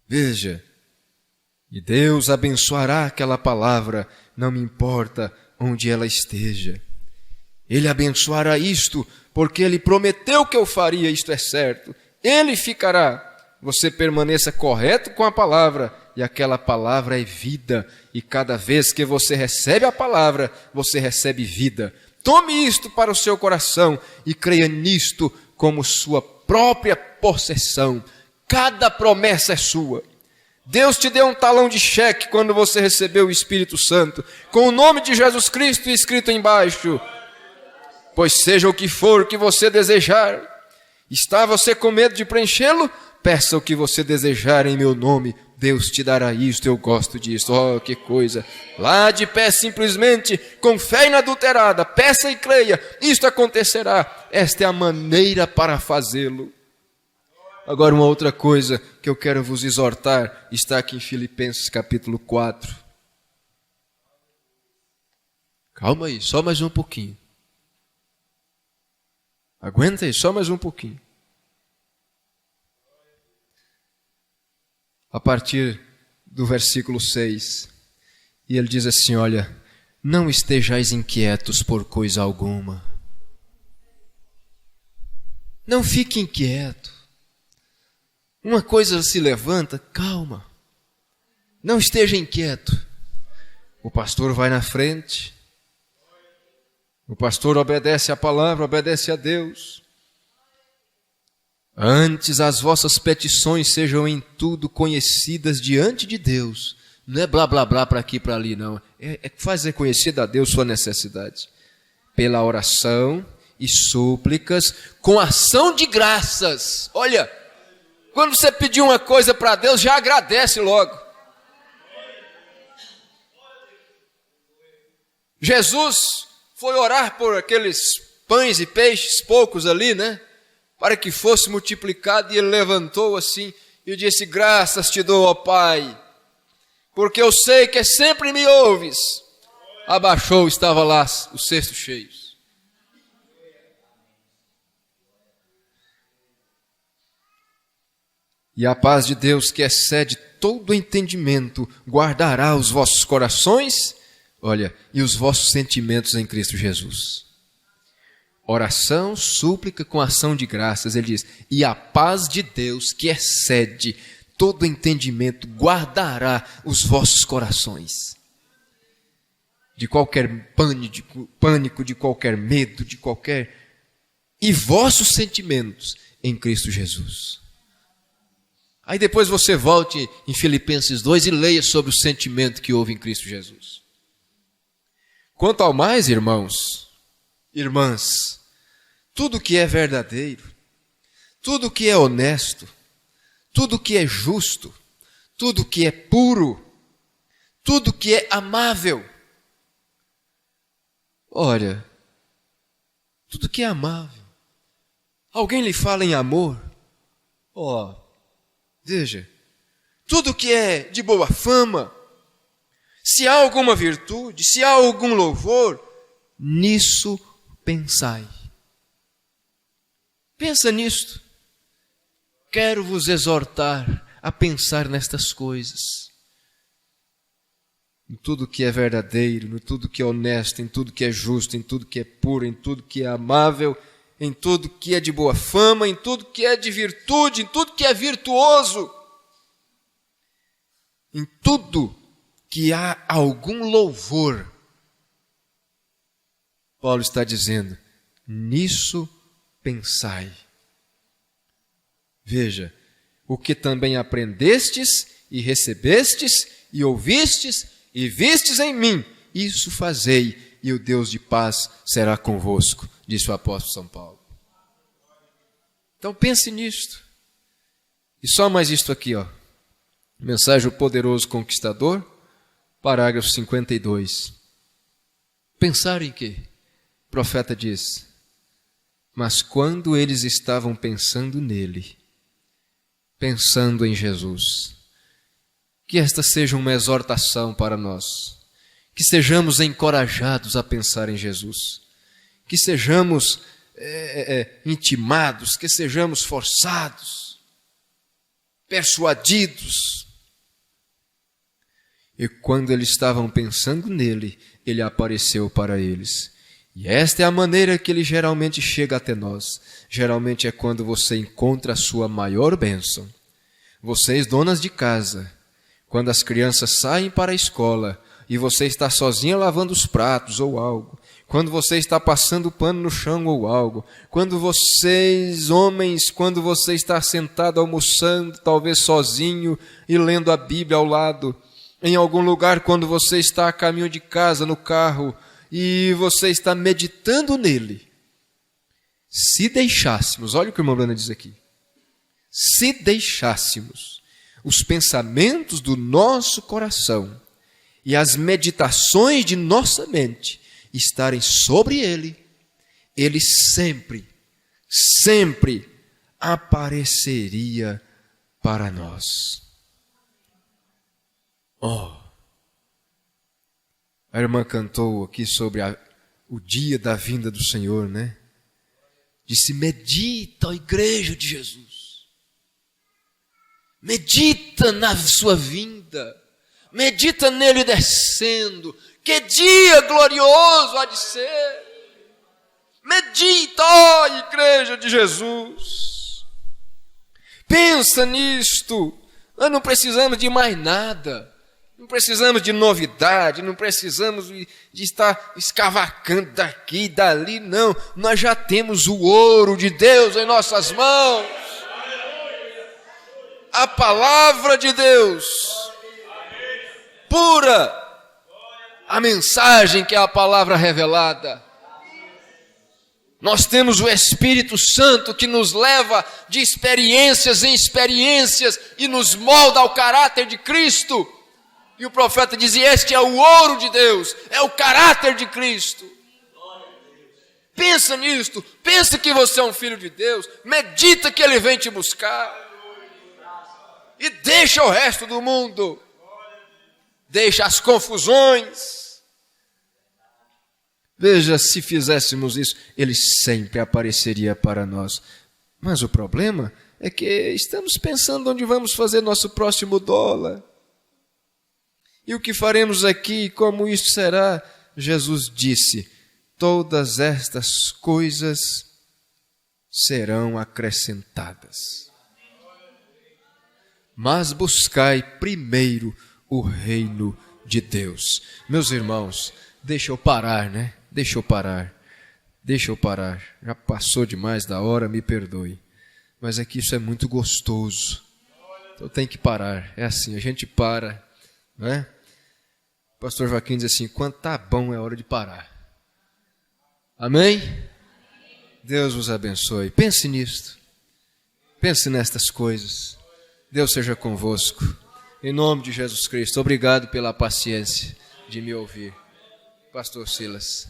Veja, e Deus abençoará aquela palavra, não me importa onde ela esteja. Ele abençoará isto, porque Ele prometeu que eu faria, isto é certo. Ele ficará. Você permaneça correto com a palavra, e aquela palavra é vida. E cada vez que você recebe a palavra, você recebe vida. Tome isto para o seu coração e creia nisto como sua própria possessão. Cada promessa é sua. Deus te deu um talão de cheque quando você recebeu o Espírito Santo, com o nome de Jesus Cristo escrito embaixo. Pois seja o que for que você desejar. Está você com medo de preenchê-lo? Peça o que você desejar em meu nome. Deus te dará isto, eu gosto disso. Oh, que coisa. Lá de pé simplesmente, com fé inadulterada, peça e creia. Isto acontecerá. Esta é a maneira para fazê-lo. Agora uma outra coisa que eu quero vos exortar, está aqui em Filipenses capítulo 4. Calma aí, só mais um pouquinho. Aguenta aí, só mais um pouquinho. A partir do versículo 6, e ele diz assim, olha, não estejais inquietos por coisa alguma. Não fique inquieto. Uma coisa se levanta, calma. Não esteja inquieto. O pastor vai na frente. O pastor obedece à palavra, obedece a Deus. Antes as vossas petições sejam em tudo conhecidas diante de Deus. Não é blá blá blá para aqui e para ali, não. É fazer conhecida a Deus sua necessidade. Pela oração e súplicas, com ação de graças. Olha, quando você pedir uma coisa para Deus, já agradece logo. Jesus foi orar por aqueles pães e peixes, poucos ali, né? Para que fosse multiplicado, e ele levantou assim e disse, graças te dou, ó Pai, porque eu sei que sempre me ouves. Abaixou, estava lá os cestos cheios. E a paz de Deus, que excede todo entendimento, guardará os vossos corações, olha, e os vossos sentimentos em Cristo Jesus. Oração, súplica com ação de graças, ele diz, e a paz de Deus, que excede todo entendimento, guardará os vossos corações. De qualquer pânico, de qualquer medo, de qualquer... E vossos sentimentos em Cristo Jesus. Aí depois você volte em Filipenses 2 e leia sobre o sentimento que houve em Cristo Jesus. Quanto ao mais, irmãos, irmãs, tudo que é verdadeiro, tudo que é honesto, tudo que é justo, tudo que é puro, tudo que é amável. Olha, tudo que é amável. Alguém lhe fala em amor? Veja, tudo que é de boa fama, se há alguma virtude, se há algum louvor, nisso pensai. Pensa nisto. Quero vos exortar a pensar nestas coisas. Em tudo que é verdadeiro, em tudo que é honesto, em tudo que é justo, em tudo que é puro, em tudo que é amável, em tudo que é de boa fama, em tudo que é de virtude, em tudo que é virtuoso, em tudo que há algum louvor. Paulo está dizendo, nisso pensai. Veja, o que também aprendestes e recebestes e ouvistes e vistes em mim, isso fazei, e o Deus de paz será convosco, disse o apóstolo São Paulo. Então pense nisto. E só mais isto aqui, ó. Mensagem do Poderoso Conquistador, parágrafo 52. Pensar em quê? O profeta diz, mas quando eles estavam pensando nele, pensando em Jesus, que esta seja uma exortação para nós, que sejamos encorajados a pensar em Jesus, que sejamos intimados, que sejamos forçados, persuadidos. E quando eles estavam pensando nele, ele apareceu para eles. E esta é a maneira que ele geralmente chega até nós. Geralmente é quando você encontra a sua maior bênção. Vocês, donas de casa, quando as crianças saem para a escola e você está sozinha lavando os pratos ou algo, quando você está passando pano no chão ou algo, quando vocês, homens, quando você está sentado almoçando, talvez sozinho e lendo a Bíblia ao lado, em algum lugar, quando você está a caminho de casa, no carro, e você está meditando nele, se deixássemos, olha o que o irmão Brana diz aqui, se deixássemos os pensamentos do nosso coração e as meditações de nossa mente estarem sobre ele, ele sempre, sempre apareceria para nós. Oh, a irmã cantou aqui sobre o dia da vinda do Senhor, né? Disse, medita, ó igreja de Jesus. Medita na sua vinda. Medita nele descendo. Que dia glorioso há de ser. Medita, ó igreja de Jesus. Pensa nisto. Nós não precisamos de mais nada. Não precisamos de novidade, não precisamos de estar escavacando daqui e dali, não. Nós já temos o ouro de Deus em nossas mãos. A palavra de Deus, pura, a mensagem que é a palavra revelada. Nós temos o Espírito Santo que nos leva de experiências em experiências e nos molda ao caráter de Cristo. E o profeta dizia, este é o ouro de Deus, é o caráter de Cristo. Pensa nisto, pensa que você é um filho de Deus, medita que Ele vem te buscar. E deixa o resto do mundo, deixa as confusões. Veja, se fizéssemos isso, Ele sempre apareceria para nós. Mas o problema é que estamos pensando onde vamos fazer nosso próximo dólar. E o que faremos aqui, como isso será? Jesus disse, todas estas coisas serão acrescentadas. Mas buscai primeiro o reino de Deus. Meus irmãos, deixa eu parar, né? Deixa eu parar. Já passou demais da hora, me perdoe. Mas é que isso é muito gostoso. Então tem que parar. É assim, a gente para, não é? O pastor Joaquim diz assim, quando está bom é hora de parar. Amém? Deus vos abençoe. Pense nisto. Pense nestas coisas. Deus seja convosco. Em nome de Jesus Cristo. Obrigado pela paciência de me ouvir. Pastor Silas.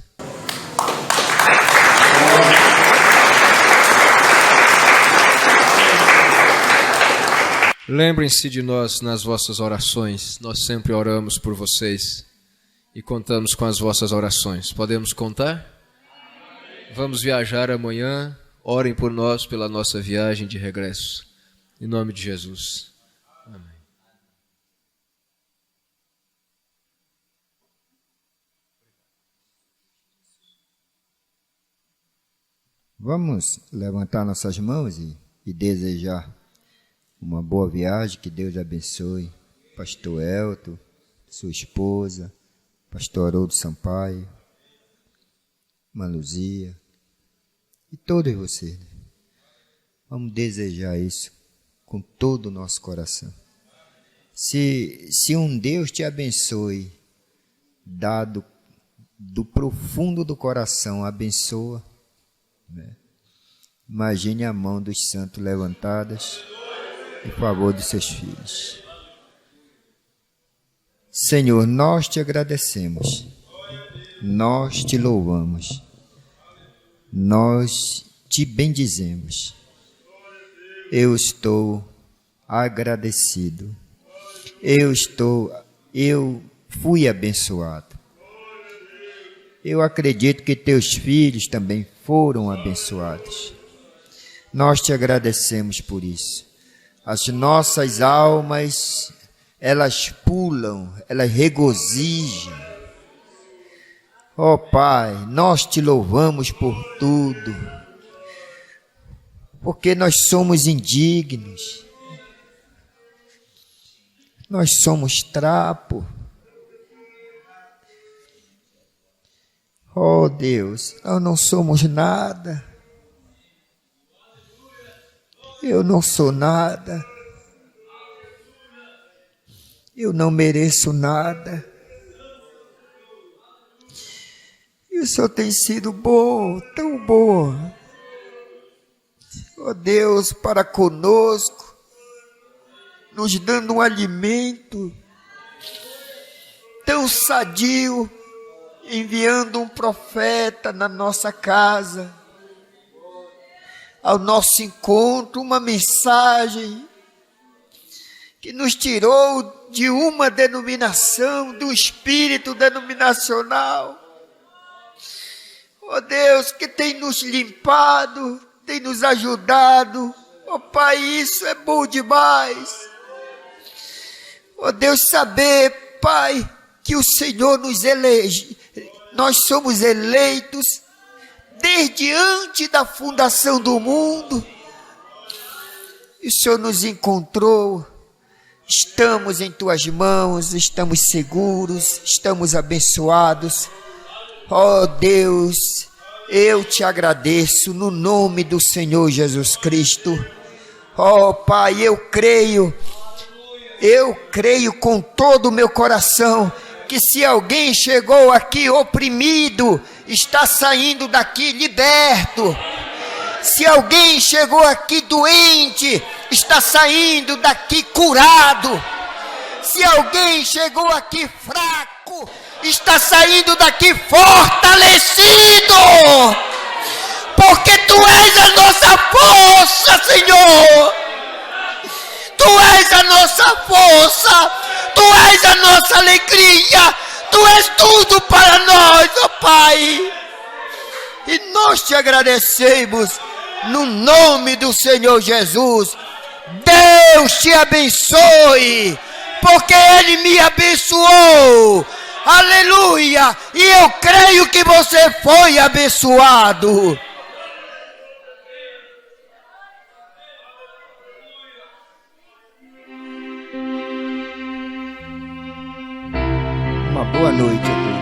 Lembrem-se de nós nas vossas orações. Nós sempre oramos por vocês e contamos com as vossas orações. Podemos contar? Vamos viajar amanhã. Orem por nós pela nossa viagem de regresso. Em nome de Jesus. Amém. Vamos levantar nossas mãos e desejar uma boa viagem, que Deus abençoe pastor Elton, sua esposa, pastor Haroldo Sampaio, irmã Luzia e todos vocês. Vamos desejar isso com todo o nosso coração. Se um Deus te abençoe, dado do profundo do coração, abençoa, né? Imagine a mão dos santos levantadas em favor dos seus filhos. Senhor, nós te agradecemos, nós te louvamos, nós te bendizemos. Eu estou agradecido, eu fui abençoado. Eu acredito que teus filhos também foram abençoados. Nós te agradecemos por isso. As nossas almas, elas pulam, elas regozijam. Ó Pai, nós te louvamos por tudo, porque nós somos indignos, nós somos trapo. Ó Deus, nós não somos nada. Eu não sou nada. Eu não mereço nada. E o Senhor tem sido bom, tão bom. Ó Deus, para conosco, nos dando um alimento tão sadio, enviando um profeta na nossa casa, ao nosso encontro, uma mensagem que nos tirou de uma denominação, do espírito denominacional. Ó Deus, que tem nos limpado, tem nos ajudado. Ó Pai, isso é bom demais. Ó Deus, saber, Pai, que o Senhor nos elege, nós somos eleitos desde antes da fundação do mundo. E o Senhor nos encontrou. Estamos em tuas mãos, estamos seguros, estamos abençoados. Ó Deus, eu te agradeço no nome do Senhor Jesus Cristo. Ó Pai, eu creio com todo o meu coração que se alguém chegou aqui oprimido, está saindo daqui liberto. Se alguém chegou aqui doente, está saindo daqui curado. Se alguém chegou aqui fraco, está saindo daqui fortalecido. Porque tu és a nossa força, Senhor. Tu és a nossa força, tu és a nossa alegria, tu és tudo para nós, ó Pai. E nós te agradecemos no nome do Senhor Jesus. Deus te abençoe, porque Ele me abençoou. Aleluia! E eu creio que você foi abençoado. Uma boa noite a todos.